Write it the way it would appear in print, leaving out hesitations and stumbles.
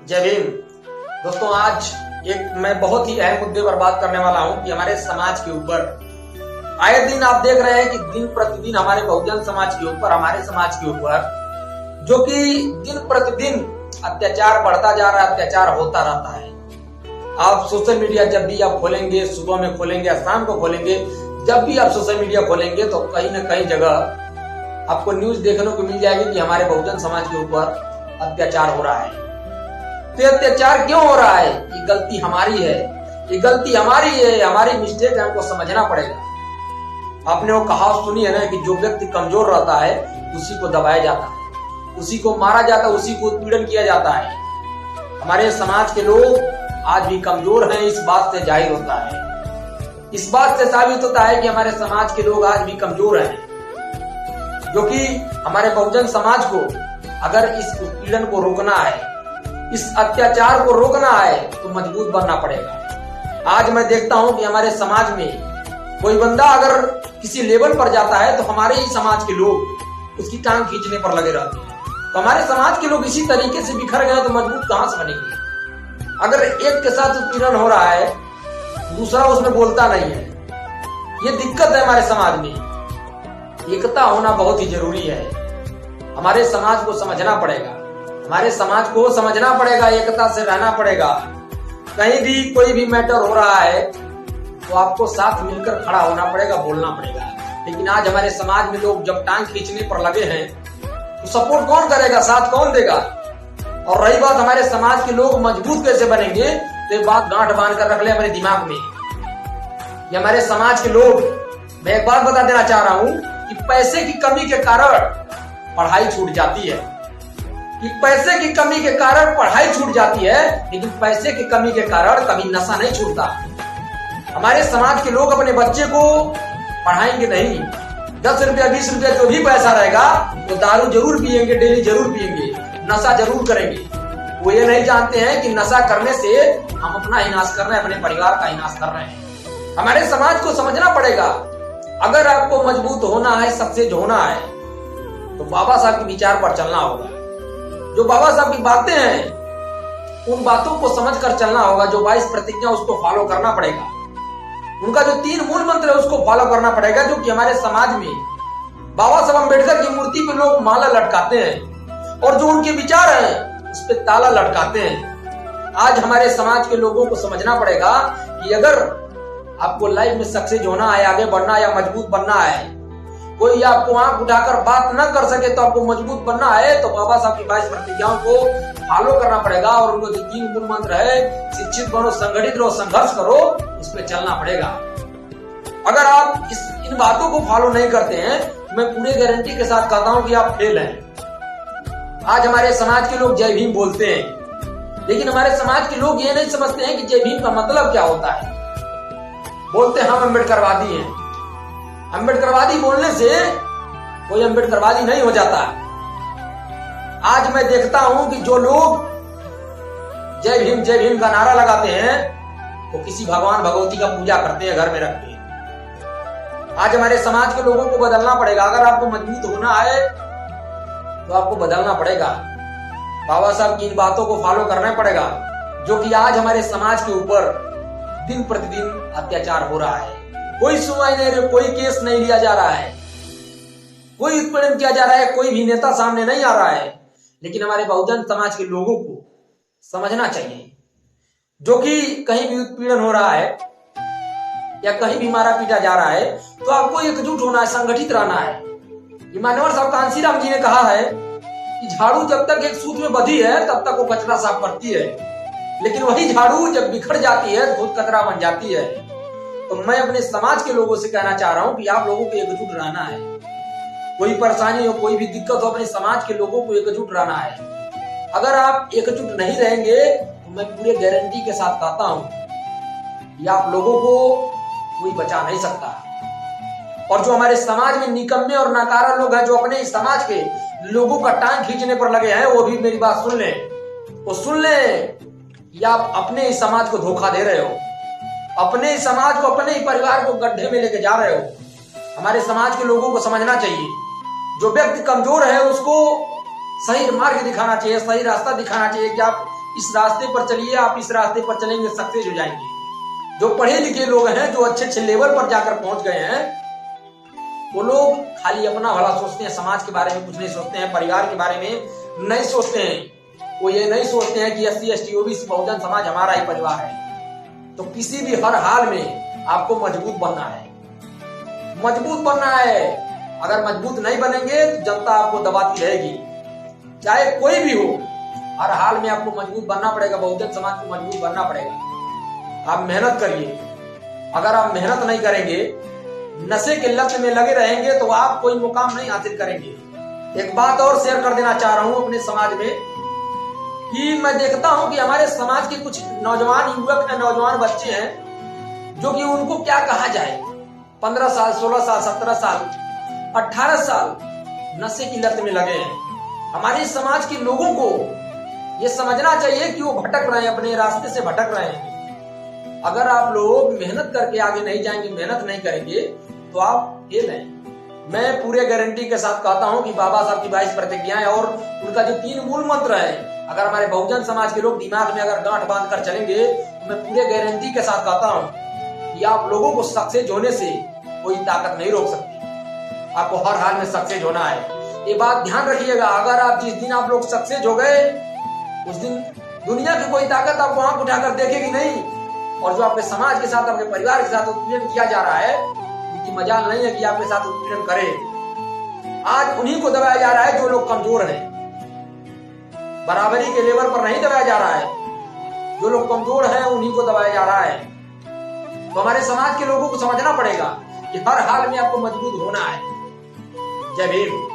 जय भीम। दोस्तों, आज मैं बहुत ही अहम मुद्दे पर बात करने वाला हूं कि हमारे समाज के ऊपर आए दिन आप देख रहे हैं कि दिन प्रतिदिन हमारे बहुजन समाज के ऊपर, हमारे समाज के ऊपर जो कि दिन प्रतिदिन अत्याचार बढ़ता जा रहा है, अत्याचार होता रहता है। आप सोशल मीडिया जब भी आप खोलेंगे, सुबह में खोलेंगे या शाम को खोलेंगे, जब भी आप सोशल मीडिया खोलेंगे तो कहीं न कहीं जगह आपको न्यूज देखने को मिल जाएगी कि हमारे बहुजन समाज के ऊपर अत्याचार हो रहा है। तो अत्याचार क्यों हो रहा है? ये गलती हमारी है, ये गलती हमारी है, हमारी मिस्टेक है, हमको समझना पड़ेगा। आपने वो कहावत सुनी है ना कि जो व्यक्ति कमजोर रहता है उसी को दबाया जाता है, उसी को मारा जाता है, उसी को उत्पीड़न किया जाता है। हमारे समाज के लोग आज भी कमजोर हैं, इस बात से जाहिर होता है, इस बात से साबित होता है कि हमारे समाज के लोग आज भी कमजोर हैं। जो कि हमारे बहुजन समाज को अगर इस उत्पीड़न को रोकना है, इस अत्याचार को रोकना है तो मजबूत बनना पड़ेगा। आज मैं देखता हूं कि हमारे समाज में कोई बंदा अगर किसी लेवल पर जाता है तो हमारे ही समाज के लोग उसकी टांग खींचने पर लगे रहते हैं। तो हमारे समाज के लोग इसी तरीके से बिखर गए तो मजबूत कहां से बनेंगे? अगर एक के साथ उत्पीड़न हो रहा है, दूसरा उसमें बोलता नहीं है, ये दिक्कत है हमारे समाज में। एकता होना बहुत ही जरूरी है। हमारे समाज को समझना पड़ेगा, हमारे समाज को समझना पड़ेगा, एकता से रहना पड़ेगा। कहीं भी कोई भी मैटर हो रहा है तो आपको साथ मिलकर खड़ा होना पड़ेगा, बोलना पड़ेगा। लेकिन आज हमारे समाज में लोग जब टांग खींचने पर लगे हैं तो सपोर्ट कौन करेगा, साथ कौन देगा? और रही बात हमारे समाज के लोग मजबूत कैसे बनेंगे, तो ये बात गांठ बांध कर रख ले अपने दिमाग में। ये हमारे समाज के लोग, मैं एक बात बता देना चाह रहा हूं कि पैसे की कमी के कारण पढ़ाई छूट जाती है, कि पैसे की कमी के कारण पढ़ाई छूट जाती है, लेकिन पैसे की कमी के कारण कभी नशा नहीं छूटता। हमारे समाज के लोग अपने बच्चे को पढ़ाएंगे नहीं, 10 रुपया 20 रुपया जो भी पैसा रहेगा तो दारू जरूर पिएंगे, डेली जरूर पिएंगे, नशा जरूर करेंगे। वो ये नहीं जानते हैं कि नशा करने से हम अपना ही नाश कर रहे हैं, अपने परिवार का ही नाश कर रहे हैं। हमारे समाज को समझना पड़ेगा। अगर आपको मजबूत होना है, सक्सेस होना है, तो बाबा साहब के विचार पर चलना होगा। जो बाबा साहब की बातें हैं उन बातों को समझकर चलना होगा। जो 22 प्रतिज्ञा उसको फॉलो करना पड़ेगा। उनका जो 3 मूल मंत्र है उसको फॉलो करना पड़ेगा। जो कि हमारे समाज में बाबा साहब अम्बेडकर की मूर्ति पे लोग माला लटकाते हैं और जो उनके विचार हैं उस पे ताला लटकाते हैं। आज हमारे समाज के लोगों को समझना पड़ेगा कि अगर आपको लाइफ में सक्सेस होना है, आगे बढ़ना या मजबूत बनना है, कोई आपको आंख उठाकर बात न कर सके तो आपको मजबूत बनना है, तो बाबा साहब की 22 प्रतिज्ञाओं को फॉलो करना पड़ेगा। और उनको जो 3 मूल मंत्र है, शिक्षित बनो, संगठित रहो, संघर्ष करो, उस पर चलना पड़ेगा। अगर आप इन बातों को फॉलो नहीं करते हैं, मैं पूरे गारंटी के साथ कहता हूं कि आप फेल हैं। आज हमारे समाज के लोग जय भीम बोलते हैं, लेकिन हमारे समाज के लोग ये नहीं समझते हैं कि जय भीम का मतलब क्या होता है। बोलते हैं हम अम्बेडकरवादी हैं। अम्बेडकरवादी बोलने से कोई अम्बेडकरवादी नहीं हो जाता। आज मैं देखता हूं कि जो लोग जय भीम का नारा लगाते हैं वो किसी भगवान भगवती का पूजा करते हैं, घर में रखते हैं। आज हमारे समाज के लोगों को बदलना पड़ेगा। अगर आपको मजबूत होना है तो आपको बदलना पड़ेगा। बाबा साहब की इन बातों को फॉलो करना पड़ेगा। जो कि आज हमारे समाज के ऊपर दिन प्रतिदिन अत्याचार हो रहा है, कोई सुनवाई नहीं, कोई केस नहीं लिया जा रहा है, कोई उत्पीड़न किया जा रहा है, कोई भी नेता सामने नहीं आ रहा है। लेकिन हमारे बहुजन समाज के लोगों को समझना चाहिए। जो कि कहीं भी उत्पीड़न हो रहा है या कहीं भी मारा पीटा जा रहा है तो आपको एकजुट होना है, संगठित रहना है। मान्यवर साहब कांशीराम जी ने कहा है कि झाड़ू जब तक एक सूत में बंधी है तब तक वो कचरा साफ करती है, लेकिन वही झाड़ू जब बिखर जाती है तो खुद कचरा बन जाती है। तो मैं अपने समाज के लोगों से कहना चाह रहा हूं कि आप लोगों को एकजुट रहना है। कोई परेशानी हो, कोई भी दिक्कत हो, अपने समाज के लोगों को एकजुट रहना है। अगर आप एकजुट नहीं रहेंगे तो मैं पूरे गारंटी के साथ कहता हूं कि आप लोगों को कोई बचा नहीं सकता। और जो हमारे समाज में निकम्मे और नाकारा लोग हैं, जो अपने समाज के लोगों का टांग खींचने पर लगे हैं, वो भी मेरी बात सुन लें। वो सुन लें कि आप अपने ही समाज को धोखा दे रहे हो, अपने ही समाज को, अपने ही परिवार को गड्ढे में लेके जा रहे हो। हमारे समाज के लोगों को समझना चाहिए। जो व्यक्ति कमजोर है उसको सही मार्ग दिखाना चाहिए, सही रास्ता दिखाना चाहिए कि आप इस रास्ते पर चलिए, आप इस रास्ते पर चलेंगे सक्सेस हो जाएंगे। जो पढ़े लिखे लोग हैं, जो अच्छे अच्छे लेवल पर जाकर पहुंच गए हैं, वो लोग खाली अपना भला सोचते हैं, समाज के बारे में कुछ नहीं सोचते हैं, परिवार के बारे में नहीं सोचते हैं। वो ये नहीं सोचते हैं कि SC ST OBC Bahujan Samaj हमारा ही परिवार है। तो किसी भी हर हाल में आपको मजबूत बनना है, मजबूत बनना है। अगर मजबूत नहीं बनेंगे तो जनता आपको दबाती रहेगी, चाहे कोई भी हो। हर हाल में आपको मजबूत बनना पड़ेगा, बहुजन समाज को मजबूत बनना पड़ेगा। आप मेहनत करिए। अगर आप मेहनत नहीं करेंगे, नशे के लत में लगे रहेंगे, तो आप कोई मुकाम नहीं हासिल करेंगे। एक बात और शेयर कर देना चाह रहा हूं अपने समाज में, कि मैं देखता हूं कि हमारे समाज के कुछ नौजवान युवक हैं, नौजवान बच्चे हैं, जो कि उनको क्या कहा जाए, 15 साल, 16 साल, 17 साल, 18 साल नशे की लत में लगे हैं। हमारे समाज के लोगों को ये समझना चाहिए कि वो भटक रहे हैं, अपने रास्ते से भटक रहे हैं। अगर आप लोग मेहनत करके आगे नहीं जाएंगे, मेहनत नहीं करेंगे, तो आप फेल हैं। मैं पूरे गारंटी के साथ कहता हूं कि बाबा साहब की 22 प्रतिज्ञाएं और उनका जो 3 मूल मंत्र है, अगर हमारे बहुजन समाज के लोग दिमाग में अगर गांठ बांध कर चलेंगे, तो मैं पूरे गारंटी के साथ कहता हूं कि आप लोगों को सक्सेस होने से कोई ताकत नहीं रोक सकती। आपको हर हाल में सक्सेस होना है। ये बात ध्यान रखिएगा। अगर आप जिस दिन आप लोग सक्सेस हो गए, उस दिन दुनिया की कोई ताकत आपको आंख उठाकर देखेगी नहीं। और जो आपके समाज के साथ, आपके परिवार के साथ उत्पीड़न किया जा रहा है, उनकी मजाल नहीं है कि आपके साथ उत्पीड़न करे। आज उन्हीं को दबाया जा रहा है जो लोग कमजोर हैं। बराबरी के लेवल पर नहीं दबाया जा रहा है। जो लोग कमजोर हैं उन्हीं को दबाया जा रहा है। तो हमारे समाज के लोगों को समझना पड़ेगा कि हर हाल में आपको मजबूत होना है। जय भीम।